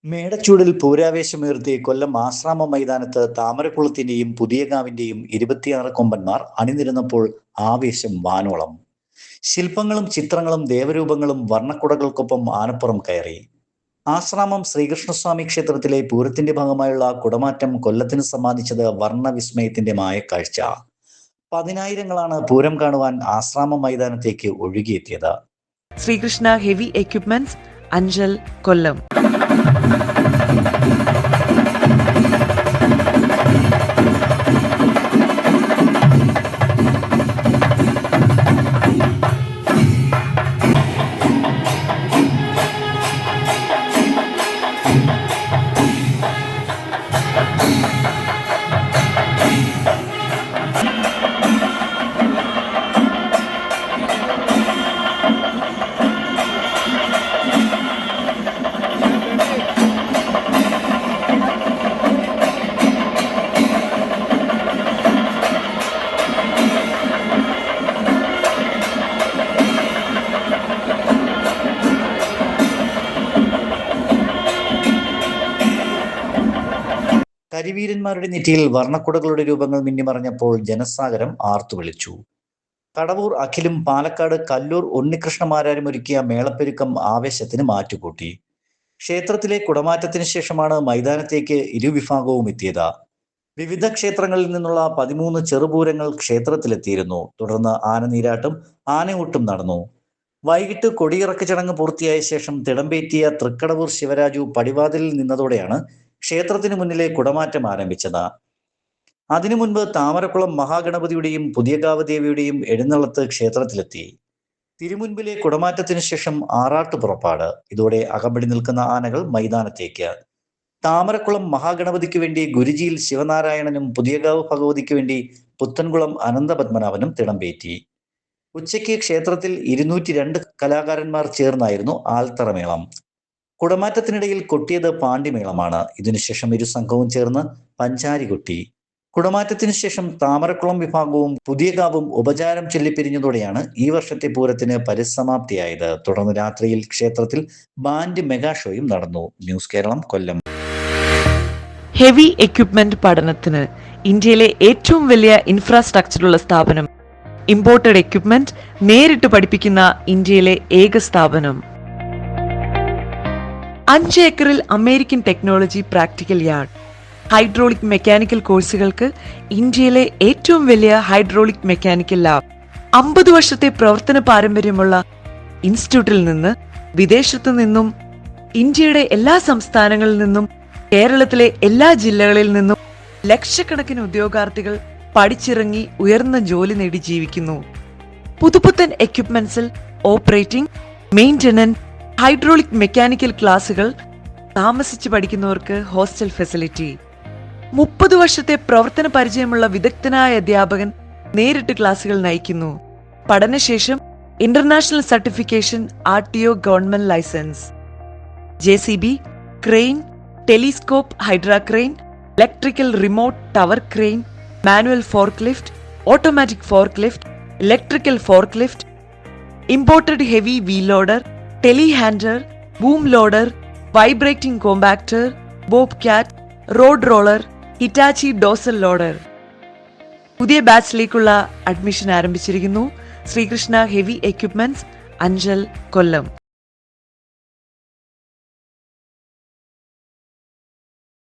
മേടച്ചൂടിൽ പൂരാവേശമുയർത്തി കൊല്ലം ആശ്രാമ മൈതാനത്ത് താമരക്കുളത്തിന്റെയും പുതിയകാവിന്റെയും 26 കൊമ്പന്മാർ അണിനിരന്നപ്പോൾ ആവേശം വാനോളം. ശില്പങ്ങളും ചിത്രങ്ങളും ദേവരൂപങ്ങളും വർണ്ണക്കുടകൾക്കൊപ്പം ആനപ്പുറം കയറി. ആശ്രാമം ശ്രീകൃഷ്ണസ്വാമി ക്ഷേത്രത്തിലെ പൂരത്തിന്റെ ഭാഗമായുള്ള കുടമാറ്റം കൊല്ലത്തിന് സമ്മാനിച്ചത് വർണ്ണവിസ്മയത്തിന്റെ മായക്കാഴ്ച. പതിനായിരങ്ങളാണ് പൂരം കാണുവാൻ ആശ്രാമ മൈതാനത്തേക്ക് ഒഴുകിയെത്തിയത്. ശ്രീകൃഷ്ണ ഹെവി എക്യുപ്മെന്റ്സ്, അഞ്ചൽ, കൊല്ലം. കരിവീരന്മാരുടെ നെറ്റിയിൽ വർണ്ണക്കുടകളുടെ രൂപങ്ങൾ മിന്നിമറഞ്ഞപ്പോൾ ജനസാഗരം ആർത്തുവിളിച്ചു. കടവൂർ അഖിലും പാലക്കാട് കല്ലൂർ ഉണ്ണികൃഷ്ണമാരാരും ഒരുക്കിയ മേളപ്പെരുക്കം ആവേശത്തിന് മാറ്റുകൂട്ടി. ക്ഷേത്രത്തിലെ കുടമാറ്റത്തിന് ശേഷമാണ് മൈതാനത്തേക്ക് ഇരുവിഭാഗവും എത്തിയത്. വിവിധ ക്ഷേത്രങ്ങളിൽ നിന്നുള്ള 13 ചെറുപൂരങ്ങൾ ക്ഷേത്രത്തിലെത്തിയിരുന്നു. തുടർന്ന് ആനനീരാട്ടും ആനയൂട്ടും നടന്നു. വൈകിട്ട് കൊടിയിറക്ക് ചടങ്ങ് പൂർത്തിയായ ശേഷം തിടമ്പേറ്റിയ തൃക്കടവൂർ ശിവരാജു പടിവാതിലിൽ നിന്നതോടെയാണ് ക്ഷേത്രത്തിന് മുന്നിലെ കുടമാറ്റം ആരംഭിച്ചത്. അതിനു മുൻപ് താമരക്കുളം മഹാഗണപതിയുടെയും പുതിയകാവ് ദേവിയുടെയും എഴുന്നള്ളത്ത് ക്ഷേത്രത്തിലെത്തി. തിരുമുൻപിലെ കുടമാറ്റത്തിന് ശേഷം ആറാട്ട് പുറപ്പാട്. ഇതോടെ അകമ്പടി നിൽക്കുന്ന ആനകൾ മൈതാനത്തേക്ക്. താമരക്കുളം മഹാഗണപതിക്ക് വേണ്ടി ഗുരുജിയിൽ ശിവനാരായണനും പുതിയകാവ് ഭഗവതിക്ക് വേണ്ടി പുത്തൻകുളം അനന്തപത്മനാഭനും തിടമ്പേറ്റി. ഉച്ചയ്ക്ക് ക്ഷേത്രത്തിൽ 202 കലാകാരന്മാർ ചേർന്നായിരുന്നു ആൽത്തറമേളം. കുടമാറ്റത്തിനിടയിൽ കൊട്ടിയത് പാണ്ടിമേളമാണ്. ഇതിനുശേഷം ഇരു സംഘവും ചേർന്ന് പഞ്ചാരി കൊട്ടി. കുടമാറ്റത്തിനു ശേഷം താമരക്കുളം വിഭാഗവും പുതിയകാവും ഉപചാരം ചൊല്ലിപ്പിരിഞ്ഞതോടെയാണ് ഈ വർഷത്തെ പൂരത്തിന് പരിസമാപ്തിയായത്. തുടർന്ന് രാത്രിയിൽ ക്ഷേത്രത്തിൽ ബാൻഡ് മെഗാ ഷോയും നടന്നു. ന്യൂസ് കേരളം, കൊല്ലം. ഹെവി എക്യുപ്മെന്റ് പഠനത്തിന് ഇന്ത്യയിലെ ഏറ്റവും വലിയ ഇൻഫ്രാസ്ട്രക്ചറുള്ള സ്ഥാപനം. ഇമ്പോർട്ടഡ് എക്യുപ്മെന്റ് നേരിട്ട് പഠിപ്പിക്കുന്ന ഇന്ത്യയിലെ ഏക സ്ഥാപനം. 5 ഏക്കറിൽ American technology practical yard. Hydraulic mechanical കോഴ്സുകൾക്ക് ഇന്ത്യയിലെ ഏറ്റവും വലിയ ഹൈഡ്രോളിക് മെക്കാനിക്കൽ ലാബ്. 50 വർഷത്തെ പ്രവർത്തന പാരമ്പര്യമുള്ള ഇൻസ്റ്റിറ്റ്യൂട്ടിൽ നിന്ന് വിദേശത്തു നിന്നും ഇന്ത്യയുടെ എല്ലാ സംസ്ഥാനങ്ങളിൽ നിന്നും കേരളത്തിലെ എല്ലാ ജില്ലകളിൽ നിന്നും ലക്ഷക്കണക്കിന് ഉദ്യോഗാർത്ഥികൾ പഠിച്ചിറങ്ങി ഉയർന്ന ജോലി നേടി ജീവിക്കുന്നു. പുതുപുത്തൻ എക്യുപ്മെന്റ്സിൽ ഓപ്പറേറ്റിംഗ്, മെയിന്റനൻസ്, ഹൈഡ്രോളിക് മെക്കാനിക്കൽ ക്ലാസുകൾ, താമസിച്ച് പഠിക്കുന്നവർക്ക് ഹോസ്റ്റൽ ഫെസിലിറ്റി. 30 വർഷത്തെ പ്രവർത്തന പരിചയമുള്ള വിദഗ്ധനായ അധ്യാപകൻ നേരിട്ട് ക്ലാസുകൾ നയിക്കുന്നു. പഠനശേഷം international certification, RTO government licence. JCB, crane, telescope hydra crane, electrical remote tower crane, manual fork lift, automatic fork lift, electrical fork lift, imported heavy wheel loader, telehandler, boom loader, vibrating compactor, Bobcat, road roller, Hitachi dozer loader. പുതിയ ബാച്ചിലേക്കുള്ള admission ആരംഭിച്ചിരിക്കുന്നു. Sreekrishna heavy equipments, Anchal, കൊല്ലം.